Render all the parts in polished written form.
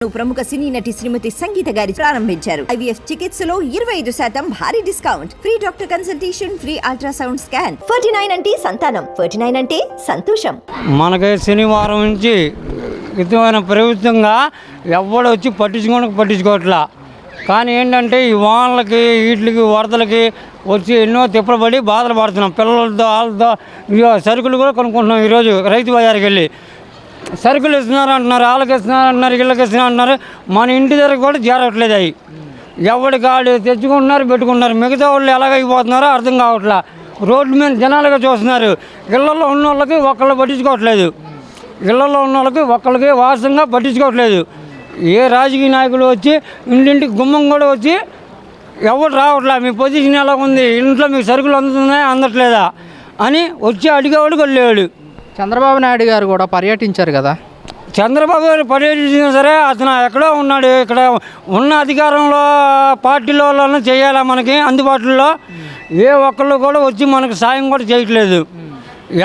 ప్రముఖ సినీ నటి శ్రీమతి సంగీత గారి ప్రారంభించారు. IVF చికిత్సలో 25% భారీ discount, free doctor consultation, free ultrasound scan. 49 అంటే సంతానం, 49 అంటే సంతోషం. మనకి శనివారం నుంచి ఇతమైన ప్రభుత్వంగా ఎవడు వచ్చి పట్టించుకోవట్లా. కానీ ఏంటంటే ఈ వానలకి వీటికి వరదలకి వచ్చి ఎన్నో తిప్పలబడి బాధలు పడుతున్నాం. పిల్లలతో వాళ్ళతో సరుకులు కూడా కొనుక్కుంటున్నాం. ఈరోజు రైతు బజార్కి వెళ్ళి సరుకులు ఇస్తున్నారు అంటున్నారు, వాళ్ళకి ఇస్తున్నారు అంటున్నారు, వీళ్ళకి ఇస్తున్నారు అంటున్నారు. మన ఇంటి దగ్గర కూడా చేరట్లేదు. అవి ఎవరికి వాళ్ళు తెచ్చుకుంటున్నారు, పెట్టుకుంటున్నారు. మిగతా వాళ్ళు ఎలాగైపోతున్నారో అర్థం కావట్లా. రోడ్ల మీద జనాలుగా చూస్తున్నారు. ఇళ్లలో ఉన్న వాళ్ళకి ఒక్కళ్ళు పట్టించుకోవట్లేదు. ఇళ్లలో ఉన్న వాళ్ళకి ఒక్కళ్ళకి వాసంగా పట్టించుకోవట్లేదు. ఏ రాజకీయ నాయకులు వచ్చి ఇంటింటికి గుమ్మం కూడా వచ్చి ఎవరు రావట్లా, మీ పొజిషన్ ఎలా ఉంది, ఇంట్లో మీకు సరుకులు అందుతున్నాయా అందట్లేదా అని వచ్చి అడిగేవాడు వెళ్ళేవాడు. చంద్రబాబు నాయుడు గారు కూడా పర్యటించారు కదా. చంద్రబాబు గారు పర్యటించినా సరే అతను ఎక్కడో ఉన్నాడు. ఇక్కడ ఉన్న అధికారంలో పార్టీలోనే చేయాలా మనకి అందుబాటులో. ఏ ఒక్కళ్ళు కూడా వచ్చి మనకు సాయం కూడా చేయట్లేదు.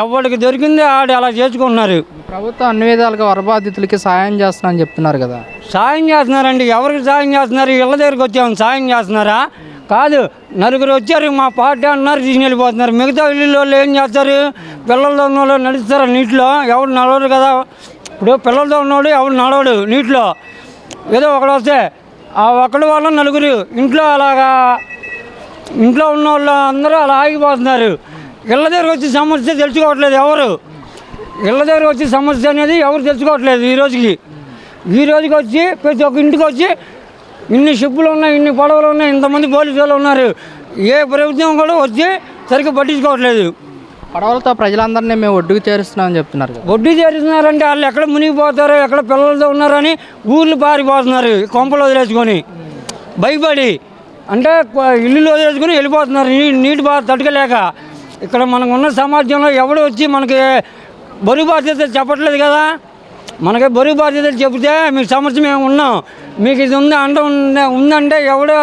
ఎవరికి దొరికింది ఆడు అలా చేసుకుంటున్నారు. ప్రభుత్వం అన్ని విధాలుగా వరబాధితులకి సాయం చేస్తున్నారని చెప్తున్నారు కదా. సాయం చేస్తున్నారండి. ఎవరికి సాయం చేస్తున్నారు? ఇళ్ళ దగ్గరికి వచ్చాము సాయం చేస్తున్నారా? కాదు, నలుగురు వచ్చారు మా పార్టీ అన్నారు, తీసుకుని వెళ్ళిపోతున్నారు. మిగతా ఇల్లు వాళ్ళు ఏం చేస్తారు? పిల్లలతో ఉన్నవాళ్ళు నడుస్తారా నీటిలో? ఎవరు నడవడు కదా. ఇప్పుడు పిల్లలతో ఉన్నవాడు ఎవరు నడవడు నీటిలో. ఏదో ఒకడు వస్తే ఆ ఒకటి వల్ల నలుగురు ఇంట్లో అలాగా ఇంట్లో ఉన్న వాళ్ళు అందరూ అలా ఆగిపోతున్నారు. ఇళ్ళ దగ్గర వచ్చి సమస్య తెలుసుకోవట్లేదు ఎవరు. ఇళ్ళ దగ్గర వచ్చి సమస్య అనేది ఎవరు తెలుసుకోవట్లేదు. ఈ రోజుకి వచ్చి ప్రతి ఒక్క ఇంటికి వచ్చి ఇన్ని షిప్పులు ఉన్నాయి, ఇన్ని పడవలు ఉన్నాయి, ఇంతమంది పోలీసు వాళ్ళు ఉన్నారు. ఏ ప్రభుత్వం కూడా వచ్చి సరిగ్గా పట్టించుకోవట్లేదు. పడవలతో ప్రజలందరినీ మేము ఒడ్డుకు చేరుస్తున్నామని చెప్తున్నారు కదా. ఒడ్డు చేరుస్తున్నారంటే వాళ్ళు ఎక్కడ మునిగిపోతారో, ఎక్కడ పిల్లలతో ఉన్నారని ఊర్లు పారిపోతున్నారు. కొంపలు వదిలేసుకొని భయపడి అంటే ఇల్లు వదిలేసుకొని వెళ్ళిపోతున్నారు. నీటి బాధ తట్టుకోలేక. ఇక్కడ మనకు ఉన్న సమాజంలో ఎవడు వచ్చి మనకి బరువు బాధ్యతలు చెప్పట్లేదు కదా. మనకి బరువు బాధ్యతలు చెబితే మీకు సమస్య మేము ఉన్నాం, మీకు ఇది ఉంది అంట ఉందంటే ఎవడో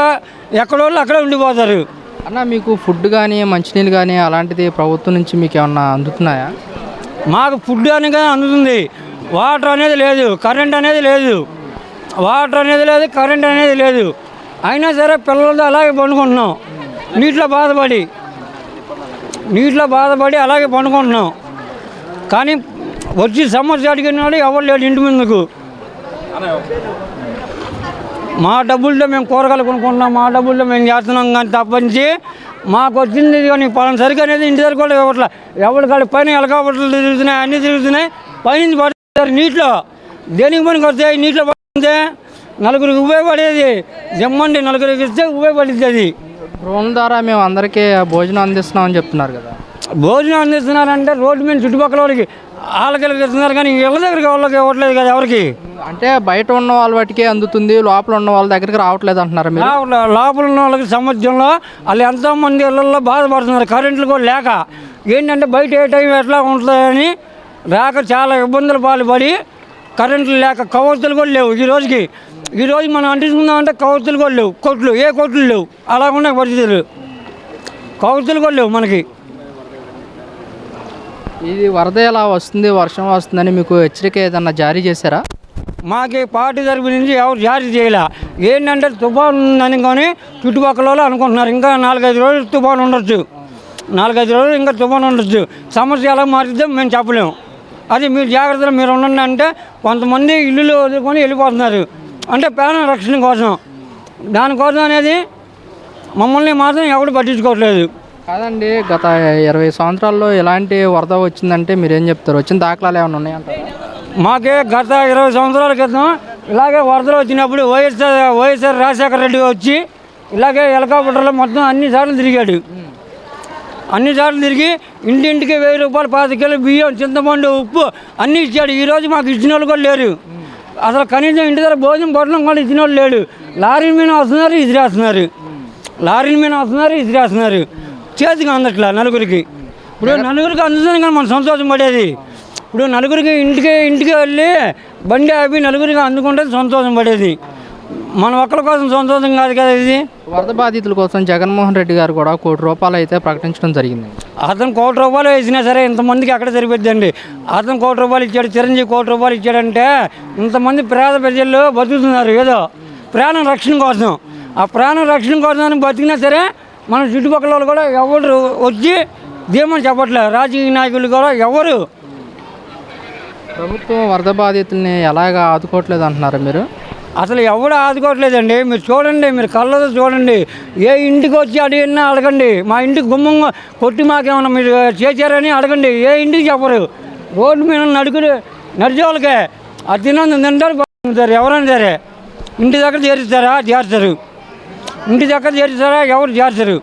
ఎక్కడోళ్ళు అక్కడే ఉండిపోతారు. అన్న, మీకు ఫుడ్ కానీ మంచినీళ్ళు కానీ అలాంటిది ప్రభుత్వం నుంచి మీకు ఏమన్నా అందుతున్నాయా? మాకు ఫుడ్ అనేది అందుతుంది. వాటర్ అనేది లేదు, కరెంట్ అనేది లేదు. వాటర్ అనేది లేదు, కరెంట్ అనేది లేదు. అయినా సరే పిల్లలతో అలాగే పండుకుంటున్నాం. నీటిలో బాధపడి అలాగే పండుకుంటున్నాం. కానీ వచ్చి సమస్య అడిగినాడు ఎవరు లేడు ఇంటి ముందుకు. మా డబ్బులతో మేము కూరగాయలు కొనుక్కుంటున్నాం, మా డబ్బులతో మేము చేస్తున్నాం. కానీ తప్పించి మాకు వచ్చింది కానీ పలానా సరుకు అనేది ఇంటి దగ్గర కూడా ఇవ్వట్లే. ఎవరికాళ్ళు పైన హెలికాప్టర్లు తిరుగుతున్నాయి, అన్నీ తిరుగుతున్నాయి. పైనుంచి పడతారు నీటిలో. దేనికి పనికి వస్తాయి? నీటిలో పడితే నలుగురికి ఉపయోగపడేది. జమ్మండి నలుగురికి ఇస్తే ఉపయోగపడుతుంది. అది డ్రోన్ ద్వారా మేము అందరికీ భోజనం అందిస్తున్నామని చెప్తున్నారు కదా. భోజనం అందిస్తున్నారంటే రోడ్డు మీద చుట్టుపక్కల వాళ్ళకి వాళ్ళకి ఇస్తున్నారు, కానీ ఇళ్ళ దగ్గరికి వాళ్ళకి ఇవ్వట్లేదు కదా ఎవరికి. అంటే బయట ఉన్న వాళ్ళ వాటికే అందుతుంది, లోపల ఉన్న వాళ్ళ దగ్గరికి రావట్లేదు అంటున్నారు మీరు. లోపల ఉన్న వాళ్ళకి సమాజంలో వాళ్ళు ఎంతోమంది ఇళ్ళల్లో బాధపడుతున్నారు. కరెంట్లు కూడా లేక ఏంటంటే బయట ఏ టైం ఎట్లా ఉంటుందని రాక చాలా ఇబ్బందులు పాల్పడి కరెంట్లు లేక కవర్తులు కూడా లేవు. ఈ రోజు మనం అంటించుకుందామంటే కవర్తులు కూడా లేవు. ఏ కొట్లు లేవు. అలా ఉన్నాయి పరిస్థితులు. కవర్తులు కూడా లేవు మనకి. ఇది వరద ఎలా వస్తుంది, వర్షం వస్తుందని మీకు హెచ్చరిక ఏదన్నా జారీ చేశారా? మాకు పార్టీ తరపు నుంచి ఎవరు జారీ చేయలే. ఏంటంటే తుఫాను ఉందని కానీ చుట్టుపక్కల వాళ్ళు అనుకుంటున్నారు ఇంకా 4-5 రోజులు తుఫాను ఉండొచ్చు. 4-5 రోజులు ఇంకా తుఫాను ఉండొచ్చు. సమస్య ఎలా మారితే మేము చెప్పలేము. అది మీరు జాగ్రత్తగా మీరు ఉండండి అంటే కొంతమంది ఇల్లులు వదులుకొని వెళ్ళిపోతున్నారు. అంటే ప్రాణ రక్షణ కోసం. దానికోసం అనేది మమ్మల్ని మాత్రం ఎవరు పట్టించుకోవట్లేదు. కాదండి, గత 20 సంవత్సరాల్లో ఎలాంటి వరద వచ్చిందంటే మీరేం చెప్తారు? వచ్చిన దాఖలాలు ఏమైనా ఉన్నాయంటారా? మాకే గత 20 సంవత్సరాల క్రితం ఇలాగే వరదలు వచ్చినప్పుడు వైఎస్ఆర్ రాజశేఖర రెడ్డి వచ్చి ఇలాగే హెలికాప్టర్లో మొత్తం అన్ని సార్లు తిరిగాడు. అన్ని సార్లు తిరిగి ఇంటింటికి 1000 రూపాయలు, 5 కిలో బియ్యం, చింతపండు, ఉప్పు అన్నీ ఇచ్చాడు. ఈరోజు మాకు ఇచ్చిన వాళ్ళు కూడా లేరు. అసలు కనీసం ఇంటి దగ్గర భోజనం పట్టడం కూడా ఇచ్చిన వాళ్ళు లేడు. లారీల మీద వస్తున్నారు, ఇసిరేస్తున్నారు. చేతికి అందట్లా నలుగురికి. ఇప్పుడు నలుగురికి అందుతుంది కానీ మనం సంతోషం పడేది. ఇప్పుడు నలుగురికి ఇంటికి వెళ్ళి బండి ఆపి నలుగురికి అందుకుంటే సంతోషం పడేది. మన ఒక్కరి కోసం సొంతం కాదు కదా ఇది. వరద బాధితుల కోసం జగన్మోహన్ రెడ్డి గారు కూడా ₹1 కోటి అయితే ప్రకటించడం జరిగింది. అతను ₹1 కోటి వేసినా సరే ఇంతమందికి ఎక్కడ సరిపోద్దండి. అతను ₹1 కోటి ఇచ్చాడు, చిరంజీవి ₹1 కోటి ఇచ్చాడంటే ఇంతమంది పేద ప్రజలు బతుకుతున్నారు ఏదో ప్రాణం రక్షణ కోసం. ఆ ప్రాణం రక్షణ కోసం బతికినా సరే మన చుట్టుపక్కల వాళ్ళు కూడా ఎవరు వచ్చి దేమని చెప్పట్లేదు. రాజకీయ నాయకులు కూడా ఎవరు ప్రభుత్వం వరద బాధితుల్ని ఎలాగా ఆదుకోవట్లేదు అంటున్నారు మీరు? అసలు ఎవడు ఆదుకోవట్లేదండి. మీరు చూడండి, మీరు కళ్ళతో చూడండి. ఏ ఇంటికి వచ్చి అడిగినా అడగండి, మా ఇంటికి గుమ్మం కొట్టి మాకేమన్నా మీరు చేశారని అడగండి, ఏ ఇంటికి చెప్పరు. రోడ్డు మీద నడిచే వాళ్ళకే అది తింటారు సార్. ఎవరైనా సరే ఇంటి దగ్గర చేరుస్తారా? చేస్తారు. ఇంటి దగ్గర చేరుస్తారా? ఎవరు చేస్తారు.